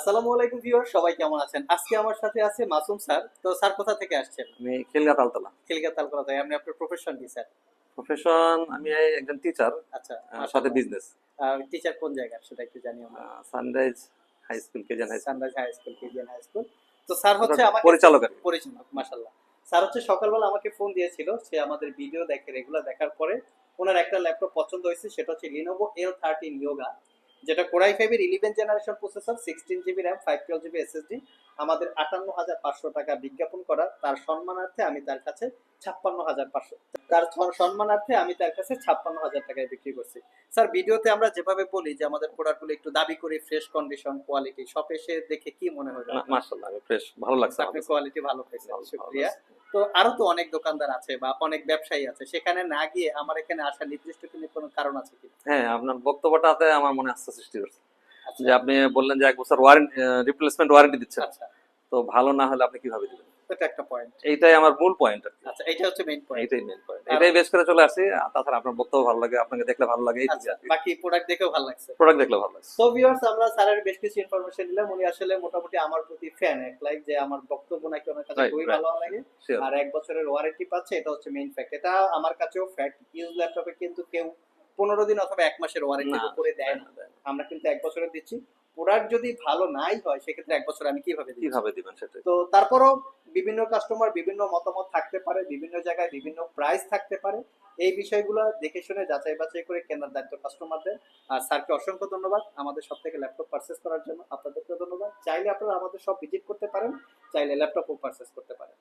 আসসালামু আলাইকুম ভিউয়ার, সবাই কেমন আছেন? আজকে আমার সাথে আছে মাসুম স্যার। তো স্যার কোথা থেকে আসছেন? আমি খিলগা তালতলা। খিলগাঁও তালতলা থেকে। আপনি আপনার প্রফেশন কি স্যার? প্রফেশন আমি একজন টিচার, আচ্ছা, সাথে মাশাআল্লাহ। বিজনেস। টিচার কোন জায়গার সেটা একটু জানি আমরা। সানরাইজ হাই স্কুল, কেজান High School. Sunrise High School, KGN High School. তো স্যার ওটা হচ্ছে আমাকে পরিচালক আর কি। পরিচালক, মাশাআল্লাহ। স্যার হচ্ছে সকালবেলা আমাকে ফোন দিয়েছিল, সে আমাদের ভিডিও দেখে, রেগুলার দেখার পরে ওনার একটা ল্যাপটপ পছন্দ হয়েছে, সেটা হচ্ছে Lenovo L13 Yoga, যেটা Core i5 এর 11 generation processor, 16 GB RAM, 512 GB SSD. আমাদের 58,500 টাকা বিজ্ঞাপন করা, তার সম্মানার্থে আমি তার কাছে 56,500, তার সম্মানার্থে আমি তার কাছে 56,000 টাকায় বিক্রি করছি। স্যার, ভিডিওতে আমরা যেভাবে বলি যে আমাদের প্রোডাক্টগুলো একটু দাবি করি, ফ্রেশ কন্ডিশন, কোয়ালিটি, সব এসে দেখে কি মনে হলো আপনার? মাশাআল্লাহ, আমি ফ্রেশ, ভালো লাগছে আমার আপনি কাছে। কোয়ালিটি ভালো পেয়েছেন, ভালো ভালো শুকরিয়া। লাগছে। তো আরো তো অনেক দোকানদার আছে বা অনেক ব্যবসায়ী আছে, সেখানে না গিয়ে আমার এখানে আসার নির্দিষ্ট কোনো কারণ আছে কি? হ্যাঁ, আপনার বক্তব্যটাতে আমার মনে আস্থা সৃষ্টি করছে। আচ্ছা, যে আপনি বললেন যে 1 বছর ওয়ারেন্টি, রিপ্লেসমেন্ট ওয়ারেন্টি দিচ্ছেন। আচ্ছা, তো ভালো না হলে আপনি কিভাবে দিবেন? এটা একটা পয়েন্ট। এইটাই আমার মূল পয়েন্ট আর কি। আচ্ছা, এটা হচ্ছে মেইন পয়েন্ট। এইটাই মেন পয়েন্ট, আর এটাই বেশ করে চলে আসি। তাছাড়া আপনার বক্তব্য ভালো লাগে, আপনাকে দেখলে ভালো লাগে, এইটুকু আচ্ছা, আর কি। বাকি প্রোডাক্ট দেখেও ভালো লাগছে। প্রোডাক্ট দেখলে ভালো লাগছে। সো ভিউয়ার্স, আমরা স্যারের বেশ কিছু ইনফরমেশন দিলাম। উনি আসলে মোটামুটি আমার প্রতি ফ্যান, এক লাইক, যে আমার বক্তব্য নাকি ওনার কাছে রাইট খুবই রাইট, ভালো লাগে। শিওর। আর 1 বছরের ওয়ারেন্টি পাচ্ছে, এটা হচ্ছে মেইন ফ্যাক্ট। এটা আমার কাছেও ফ্যাক্ট। ইউজ ল্যাপটপে কিন্তু কেউ 15 দিন অথবা 1 মাসের ওয়ারেন্টির না, উপরে দেয় দেয় না। না, দেয় না। আমরা কিন্তু 1 বছরের দিচ্ছি। প্রোডাক্ট যদি ভালো নাই হয়, সেক্ষেত্রে 1 বছর আমি কিভাবে দিচ্ছি? কিভাবে দিবেন সেটাই। তো তারপরও বিভিন্ন কাস্টমার বিভিন্ন মতামত থাকতে পারে, বিভিন্ন জায়গায় বিভিন্ন প্রাইস থাকতে পারে। এই বিষয়গুলো দেখে শুনে যাচাই বাছাই করে কেনার দায়িত্ব কাস্টমারদের। আর স্যারকে অসংখ্য ধন্যবাদ আমাদের সব থেকে ল্যাপটপ পারচেস করার জন্য। আপনাদেরকে ধন্যবাদ। চাইলে আপনারা আমাদের সব ভিজিট করতে পারেন, চাইলে ল্যাপটপও পারচেস করতে পারেন।